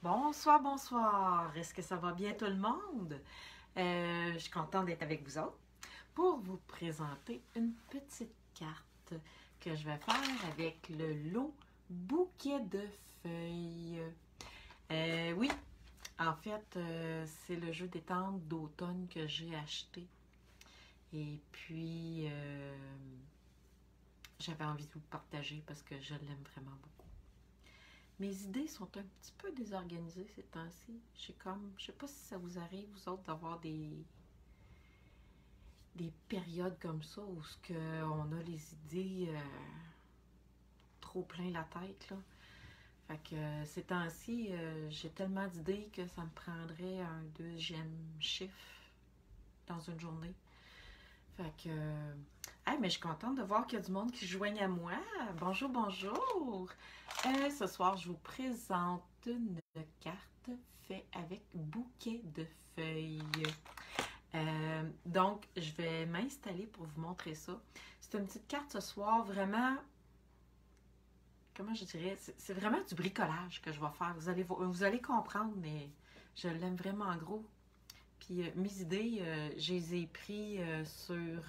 Bonsoir, bonsoir. Est-ce que ça va bien tout le monde? Je suis contente d'être avec vous autres pour vous présenter une petite carte que je vais faire avec le lot bouquet de feuilles. Oui, en fait, c'est le jeu des tentes d'automne que j'ai acheté. Et puis, j'avais envie de vous le partager parce que je l'aime vraiment beaucoup. Mes idées sont un petit peu désorganisées ces temps-ci. Je sais pas si ça vous arrive, vous autres, d'avoir des périodes comme ça où on a les idées trop plein la tête, là. Fait que ces temps-ci, j'ai tellement d'idées que ça me prendrait un deuxième chiffre dans une journée. Fait que, mais je suis contente de voir qu'il y a du monde qui se joigne à moi. Bonjour, bonjour. Ce soir, je vous présente une carte faite avec bouquet de feuilles. Donc, je vais m'installer pour vous montrer ça. C'est une petite carte ce soir, vraiment, comment je dirais, c'est vraiment du bricolage que je vais faire. Vous allez comprendre, mais je l'aime vraiment en gros. Puis mes idées, je les ai pris sur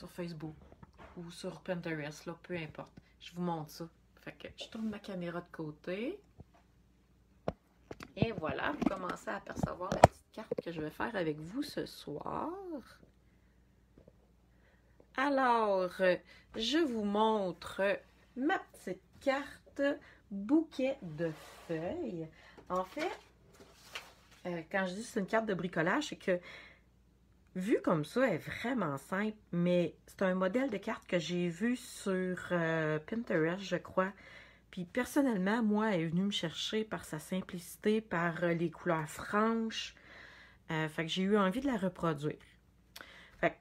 Facebook ou sur Pinterest, là, peu importe. Je vous montre ça. Fait que je tourne ma caméra de côté. Et voilà, vous commencez à apercevoir la petite carte que je vais faire avec vous ce soir. Alors, je vous montre ma petite carte bouquet de feuilles. En fait, quand je dis c'est une carte de bricolage, c'est que vu comme ça, elle est vraiment simple, mais c'est un modèle de carte que j'ai vu sur Pinterest, je crois. Puis personnellement, moi, elle est venue me chercher par sa simplicité, par les couleurs franches. Fait que j'ai eu envie de la reproduire. Fait que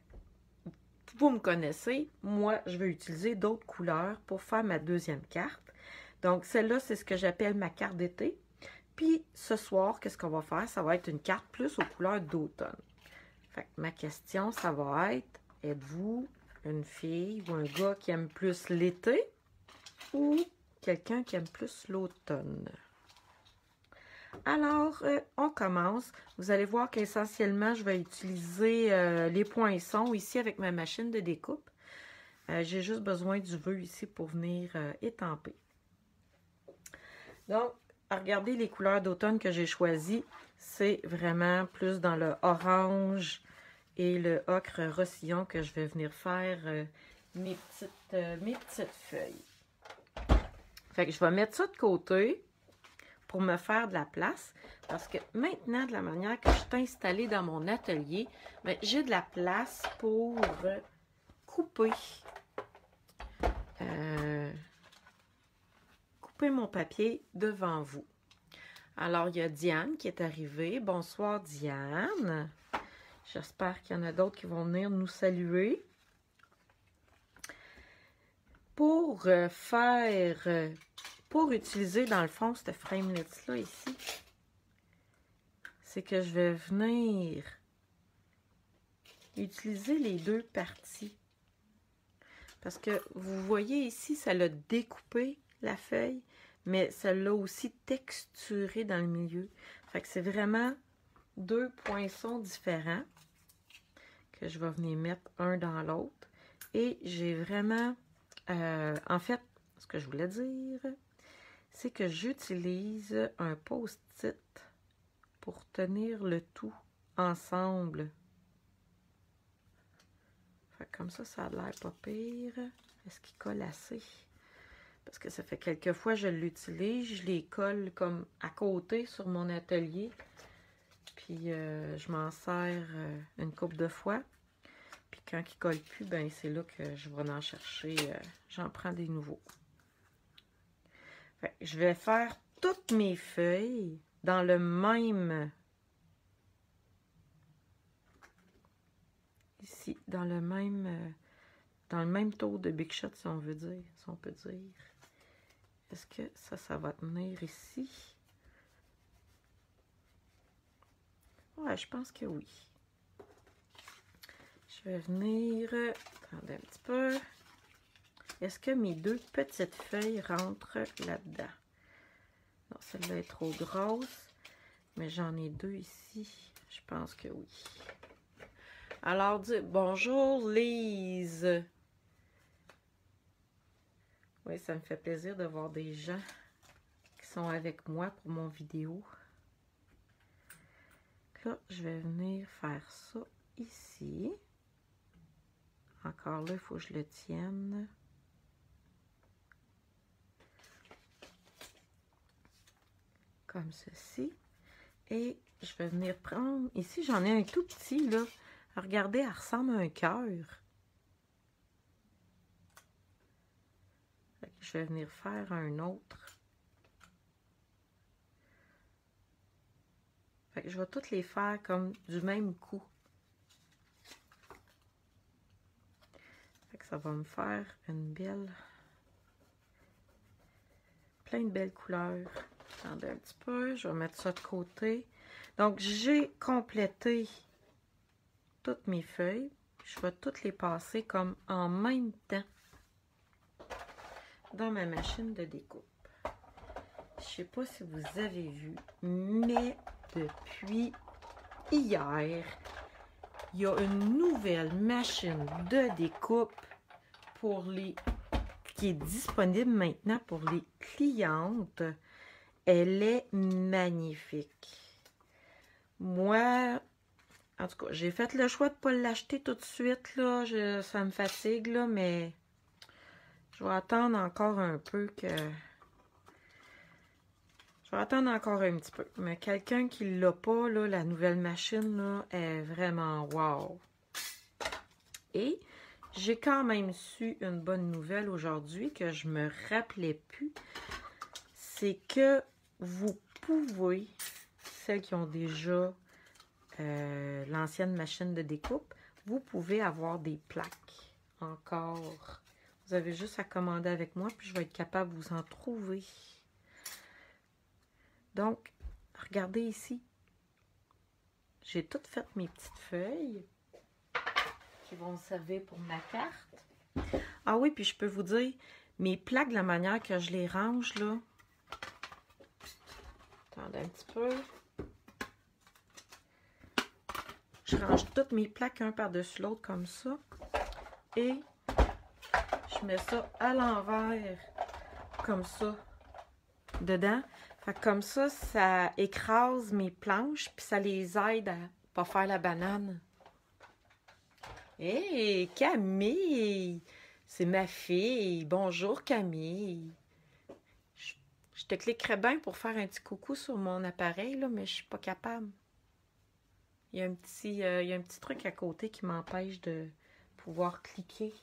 vous me connaissez, moi, je vais utiliser d'autres couleurs pour faire ma deuxième carte. Donc, celle-là, c'est ce que j'appelle ma carte d'été. Puis, ce soir, qu'est-ce qu'on va faire? Ça va être une carte plus aux couleurs d'automne. Fait que ma question, ça va être, êtes-vous une fille ou un gars qui aime plus l'été ou quelqu'un qui aime plus l'automne? Alors, on commence. Vous allez voir qu'essentiellement, je vais utiliser les poinçons ici avec ma machine de découpe. J'ai juste besoin du vœu ici pour venir étamper. Donc, regardez les couleurs d'automne que j'ai choisies. C'est vraiment plus dans le orange et le ocre rossillon que je vais venir faire mes petites feuilles. Fait que je vais mettre ça de côté pour me faire de la place. Parce que maintenant, de la manière que je suis installée dans mon atelier, j'ai de la place pour couper mon papier devant vous. Alors, il y a Diane qui est arrivée. Bonsoir, Diane. J'espère qu'il y en a d'autres qui vont venir nous saluer. Pour pour utiliser dans le fond cette framelits-là ici, c'est que je vais venir utiliser les deux parties. Parce que vous voyez ici, ça l'a découpé la feuille, mais ça l'a aussi texturé dans le milieu. Fait que c'est vraiment deux poinçons différents que je vais venir mettre un dans l'autre. Et j'ai vraiment, en fait, ce que je voulais dire, c'est que j'utilise un post-it pour tenir le tout ensemble. Fait que comme ça a l'air pas pire. Est-ce qu'il colle assez? Parce que ça fait quelques fois que je l'utilise. Je les colle comme à côté sur mon atelier. Puis je m'en sers une couple de fois. Puis quand il ne colle plus, ben c'est là que je vais en chercher. J'en prends des nouveaux. Fait que je vais faire toutes mes feuilles dans le même... Ici, dans le même tour de Big Shot, si on veut dire, si on peut dire. Est-ce que ça va tenir ici? Ouais, je pense que oui. Je vais venir... Attendez un petit peu. est-ce que mes deux petites feuilles rentrent là-dedans? Non, celle-là est trop grosse, mais j'en ai deux ici. Je pense que oui. Alors, bonjour Lise. Oui, ça me fait plaisir de voir des gens qui sont avec moi pour mon vidéo. Là, je vais venir faire ça ici. Encore là, il faut que je le tienne. Comme ceci. Et je vais venir prendre... Ici, j'en ai un tout petit, là. Regardez, elle ressemble à un cœur. Je vais venir faire un autre. Fait que je vais toutes les faire comme du même coup. Fait que ça va me faire une belle... Plein de belles couleurs. Attendez un petit peu, je vais mettre ça de côté. Donc, j'ai complété toutes mes feuilles. Je vais toutes les passer comme en même temps dans ma machine de découpe. Je sais pas si vous avez vu, mais depuis hier, il y a une nouvelle machine de découpe pour les qui est disponible maintenant pour les clientes. Elle est magnifique. Moi, en tout cas, j'ai fait le choix de ne pas l'acheter tout de suite, là. Ça me fatigue, là, mais je vais attendre encore un peu que... Je vais attendre encore un petit peu. Mais quelqu'un qui ne l'a pas, là, la nouvelle machine, là, est vraiment wow. Et j'ai quand même su une bonne nouvelle aujourd'hui que je me rappelais plus. C'est que vous pouvez, celles qui ont déjà l'ancienne machine de découpe, vous pouvez avoir des plaques encore. Vous avez juste à commander avec moi, puis je vais être capable de vous en trouver. Donc, regardez ici. J'ai toutes fait mes petites feuilles qui vont me servir pour ma carte. Ah oui, puis je peux vous dire, mes plaques, de la manière que je les range, là. Attendez un petit peu. Je range toutes mes plaques un par-dessus l'autre comme ça. Et je mets ça à l'envers, comme ça, dedans. Fait que comme ça écrase mes planches, puis ça les aide à pas faire la banane. Hé, Camille! C'est ma fille. Bonjour, Camille. Je te cliquerais bien pour faire un petit coucou sur mon appareil, là, mais je suis pas capable. Il y a un petit truc à côté qui m'empêche de pouvoir cliquer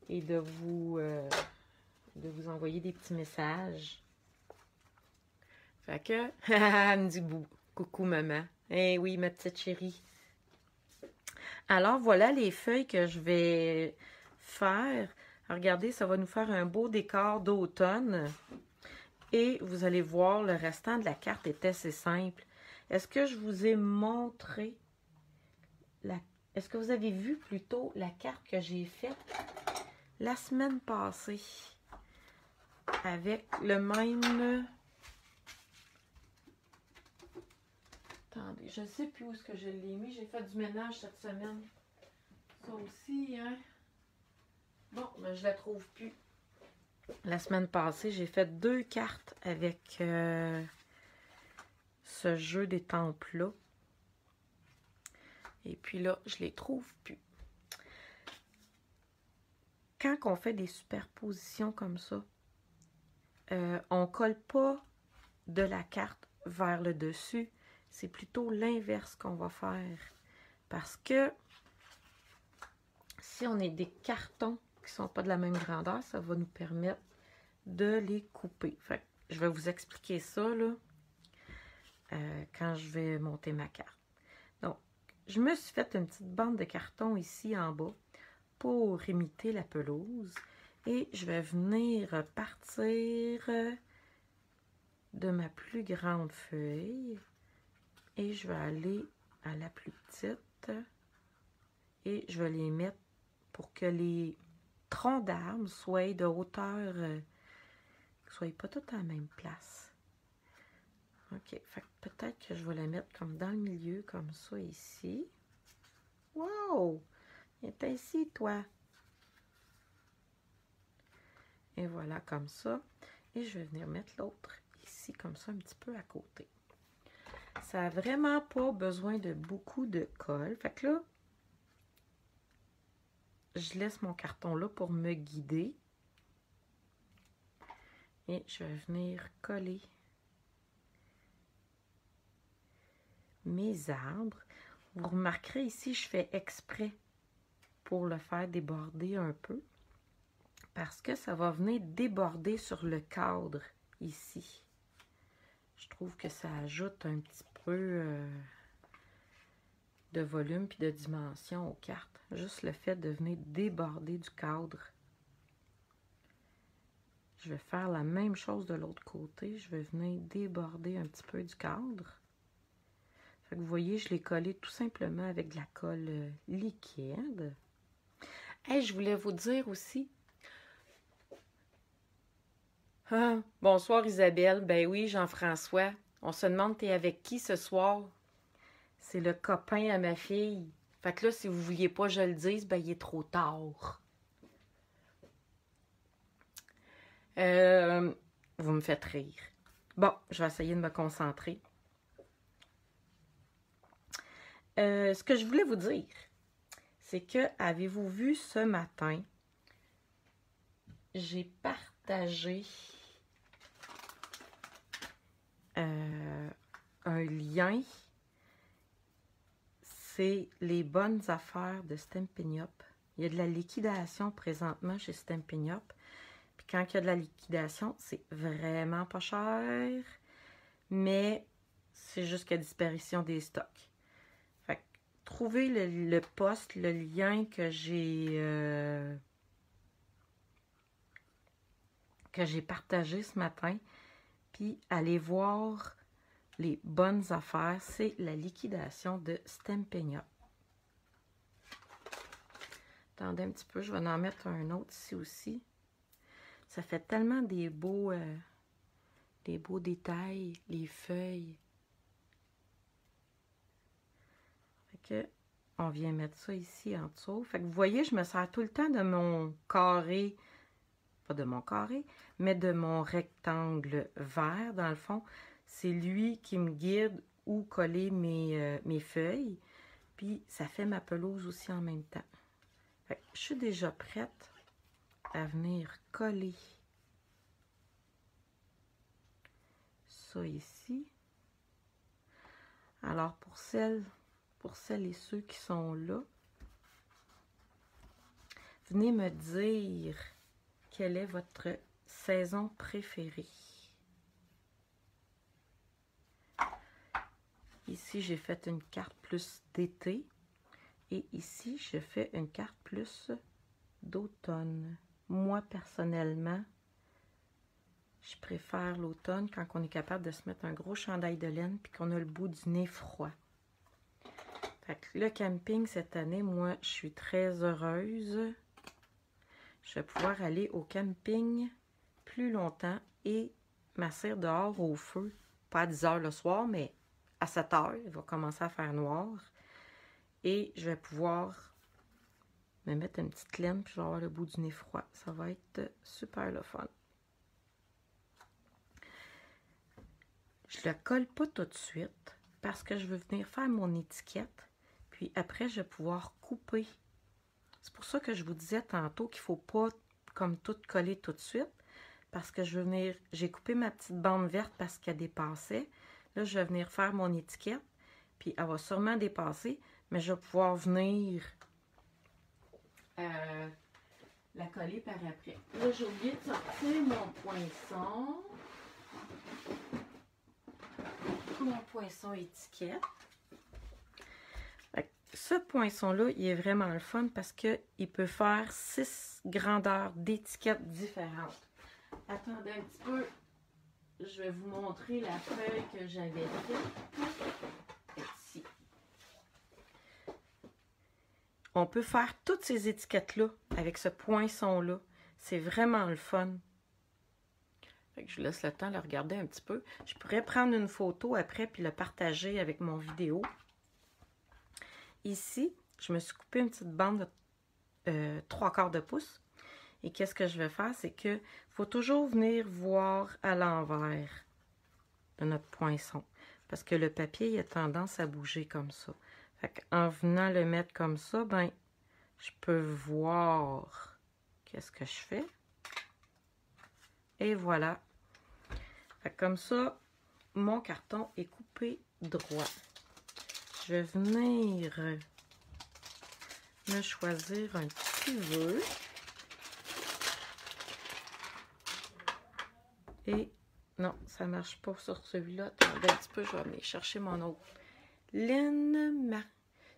et de vous envoyer des petits messages. Fait que, elle me dit coucou maman. Eh oui, ma petite chérie. Alors, voilà les feuilles que je vais faire. Regardez, ça va nous faire un beau décor d'automne. Et vous allez voir, le restant de la carte est assez simple. Est-ce que je vous ai montré est-ce que vous avez vu plutôt la carte que j'ai faite la semaine passée avec le même... Attendez, je ne sais plus où est-ce que je l'ai mis. J'ai fait du ménage cette semaine. Ça aussi, hein? Bon, mais je la trouve plus. La semaine passée, j'ai fait 2 cartes avec ce jeu des temples-là. Et puis là, je les trouve plus. Quand on fait des superpositions comme ça, on ne colle pas de la carte vers le dessus. C'est plutôt l'inverse qu'on va faire. Parce que si on a des cartons qui ne sont pas de la même grandeur, ça va nous permettre de les couper. Fait que je vais vous expliquer ça là, quand je vais monter ma carte. Donc, je me suis fait une petite bande de carton ici en bas pour imiter la pelouse. Et je vais venir partir de ma plus grande feuille. Et je vais aller à la plus petite. Et je vais les mettre pour que les troncs d'arbres soient de hauteur, ne soient pas tous à la même place. OK, fait que peut-être que je vais la mettre comme dans le milieu, comme ça, ici. Wow! Il est ici, toi. Et voilà, comme ça. Et je vais venir mettre l'autre ici, comme ça, un petit peu à côté. Ça n'a vraiment pas besoin de beaucoup de colle. Fait que là, je laisse mon carton là pour me guider. Et je vais venir coller mes arbres. Vous remarquerez ici, je fais exprès pour le faire déborder un peu. Parce que ça va venir déborder sur le cadre ici. Je trouve que ça ajoute un petit peu de volume puis de dimension aux cartes. Juste le fait de venir déborder du cadre. Je vais faire la même chose de l'autre côté. Je vais venir déborder un petit peu du cadre. Fait que vous voyez, je l'ai collé tout simplement avec de la colle liquide. Et je voulais vous dire aussi. Ah, bonsoir Isabelle. Ben oui, Jean-François. On se demande t'es avec qui ce soir? C'est le copain à ma fille. Fait que là, si vous vouliez pas que je le dise, ben il est trop tard. Vous me faites rire. Bon, je vais essayer de me concentrer. Ce que je voulais vous dire, c'est que, avez-vous vu ce matin, j'ai partagé un lien. C'est les bonnes affaires de Stampin' Up. Il y a de la liquidation présentement chez Stampin' Up. Puis quand il y a de la liquidation, c'est vraiment pas cher, mais c'est jusqu'à disparition des stocks. Fait que trouvez le post, le lien que j'ai partagé ce matin, puis allez voir les bonnes affaires. C'est la liquidation de Stampin' Up. Attendez un petit peu, je vais en mettre un autre ici aussi. Ça fait tellement des beaux détails, les feuilles. Fait que on vient mettre ça ici en dessous. Fait que vous voyez, je me sers tout le temps de mon carré, pas de mon carré, mais de mon rectangle vert, dans le fond. C'est lui qui me guide où coller mes feuilles. Puis ça fait ma pelouse aussi en même temps. Fait que je suis déjà prête à venir coller ça ici. Alors pour celles et ceux qui sont là, venez me dire quelle est votre saison préférée. Ici, j'ai fait une carte plus d'été et ici, je fais une carte plus d'automne. Moi, personnellement, je préfère l'automne quand on est capable de se mettre un gros chandail de laine puis qu'on a le bout du nez froid. Fait que le camping cette année, moi, je suis très heureuse. Je vais pouvoir aller au camping plus longtemps et m'asseoir dehors au feu. Pas à 10 h le soir, mais à 7 h, il va commencer à faire noir. Et je vais pouvoir me mettre une petite laine puis je vais avoir le bout du nez froid. Ça va être super le fun. Je le colle pas tout de suite parce que je veux venir faire mon étiquette. Puis après, je vais pouvoir couper. C'est pour ça que je vous disais tantôt qu'il ne faut pas comme tout coller tout de suite. Parce que je veux venir... J'ai coupé ma petite bande verte parce qu'elle dépassait. Là, je vais venir faire mon étiquette. Puis elle va sûrement dépasser. Mais je vais pouvoir venir la coller par après. Là, j'ai oublié de sortir mon poinçon. Mon poinçon étiquette. Ce poinçon-là, il est vraiment le fun parce qu'il peut faire 6 grandeurs d'étiquettes différentes. Attendez un petit peu. Je vais vous montrer la feuille que j'avais faite. Ici. On peut faire toutes ces étiquettes-là avec ce poinçon-là. C'est vraiment le fun. Fait que je laisse le temps de le regarder un petit peu. Je pourrais prendre une photo après puis le partager avec mon vidéo. Ici, je me suis coupé une petite bande de 3/4 de pouce. Et qu'est-ce que je vais faire? C'est que faut toujours venir voir à l'envers de notre poinçon. Parce que le papier il a tendance à bouger comme ça. Fait qu'en venant le mettre comme ça, ben, je peux voir qu'est-ce que je fais. Et voilà. Fait que comme ça, mon carton est coupé droit. Je vais venir me choisir un petit vœu. Et non, ça ne marche pas sur celui-là. Attendez un petit peu, je vais aller chercher mon autre.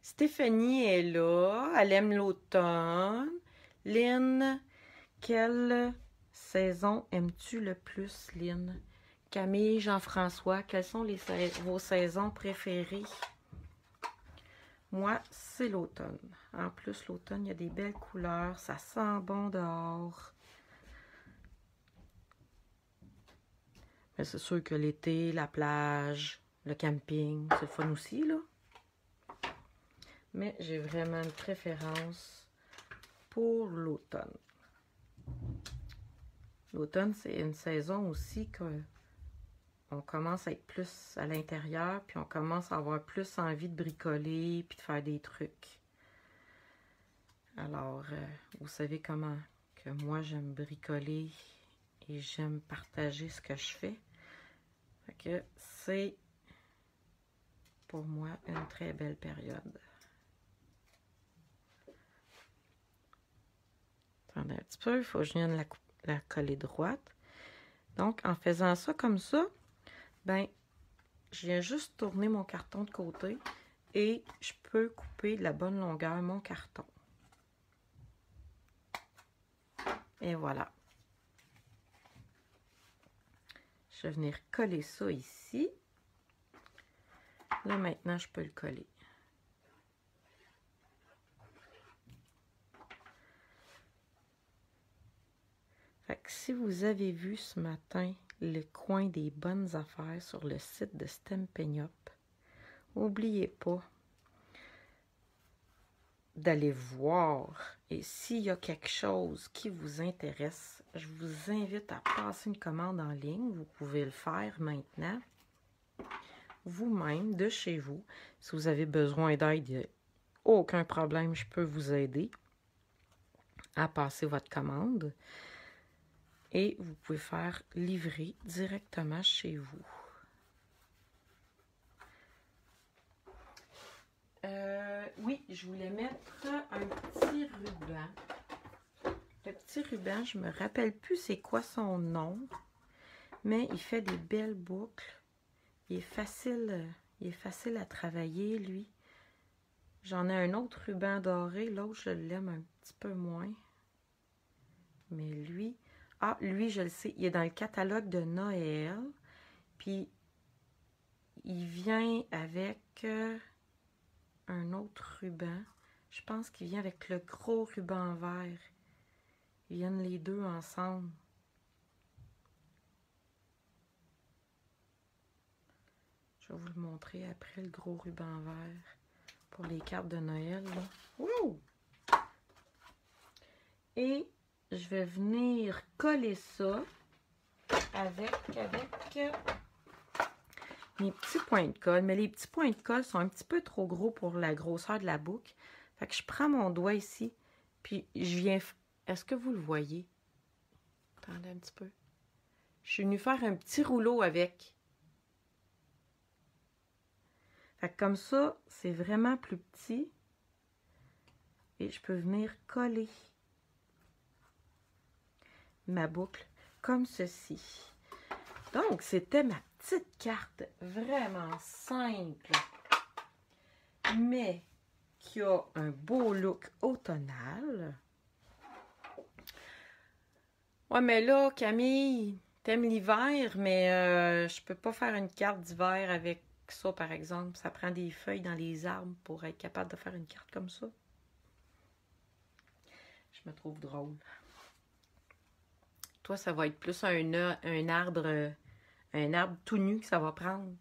Stéphanie est là. Elle aime l'automne. Lynn, quelle saison aimes-tu le plus, Lynn? Camille, Jean-François, quelles sont vos saisons préférées? Moi, c'est l'automne. En plus, l'automne, il y a des belles couleurs. Ça sent bon dehors. Mais c'est sûr que l'été, la plage, le camping, c'est le fun aussi, là. Mais j'ai vraiment une préférence pour l'automne. L'automne, c'est une saison aussi qu'on commence à être plus à l'intérieur, puis on commence à avoir plus envie de bricoler, puis de faire des trucs. Alors, vous savez comment que moi, j'aime bricoler et j'aime partager ce que je fais. Fait que c'est pour moi une très belle période. Attendez un petit peu, il faut que je vienne la coller droite. Donc, en faisant ça comme ça, ben, je viens juste tourner mon carton de côté et je peux couper de la bonne longueur mon carton. Et voilà. Je vais venir coller ça ici. Là, maintenant, je peux le coller. Fait que si vous avez vu ce matin le coin des bonnes affaires sur le site de Stampin' Up, n'oubliez pas d'aller voir. Et s'il y a quelque chose qui vous intéresse, je vous invite à passer une commande en ligne. Vous pouvez le faire maintenant, vous-même, de chez vous. Si vous avez besoin d'aide, il n'y a aucun problème, je peux vous aider à passer votre commande. Et vous pouvez faire livrer directement chez vous. Oui, je voulais mettre un petit ruban. Le petit ruban, je me rappelle plus c'est quoi son nom, mais il fait des belles boucles. Il est facile à travailler, lui. J'en ai un autre ruban doré, l'autre je l'aime un petit peu moins. Mais lui, lui je le sais, il est dans le catalogue de Noël. Puis il vient avec un autre ruban. Je pense qu'il vient avec le gros ruban vert. Ils viennent les deux ensemble. Je vais vous le montrer après, le gros ruban vert pour les cartes de Noël. Là. Wouh! Et je vais venir coller ça avec mes petits points de colle. Mais les petits points de colle sont un petit peu trop gros pour la grosseur de la boucle. Fait que je prends mon doigt ici, puis je viens... Est-ce que vous le voyez? Attendez un petit peu. Je suis venue faire un petit rouleau avec. Fait que comme ça, c'est vraiment plus petit. Et je peux venir coller ma boucle comme ceci. Donc, c'était ma petite carte vraiment simple, mais qui a un beau look automnal. Ouais, mais là, Camille, t'aimes l'hiver, mais je peux pas faire une carte d'hiver avec ça, par exemple. Ça prend des feuilles dans les arbres pour être capable de faire une carte comme ça. Je Je me trouve drôle. Toi, ça va être plus un arbre tout nu que ça va prendre.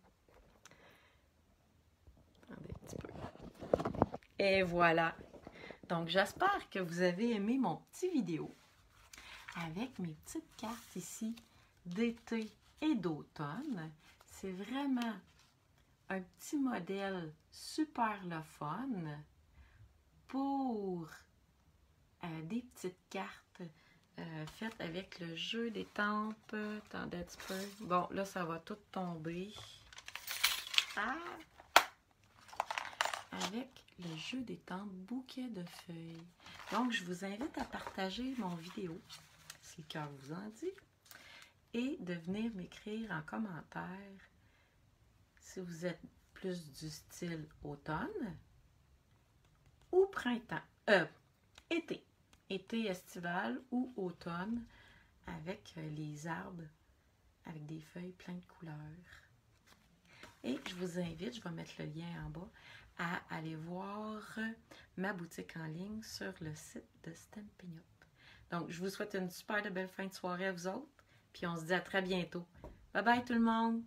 Attendez un petit peu. Et voilà. Donc, j'espère que vous avez aimé mon petit vidéo avec mes petites cartes ici d'été et d'automne. C'est vraiment un petit modèle super le fun pour des petites cartes faites avec le jeu des tempes. Attendez un petit peu. Bon, là, ça va tout tomber. Ah! Avec le jeu des tempes bouquet de feuilles. Donc, je vous invite à partager mon vidéo, si le cœur vous en dit, et de venir m'écrire en commentaire si vous êtes plus du style automne ou printemps, été estival ou automne avec les arbres avec des feuilles plein de couleurs. Et je vous invite, je vais mettre le lien en bas, à aller voir ma boutique en ligne sur le site de Stampin' Up. Donc, je vous souhaite une super belle fin de soirée à vous autres, puis on se dit à très bientôt. Bye bye tout le monde!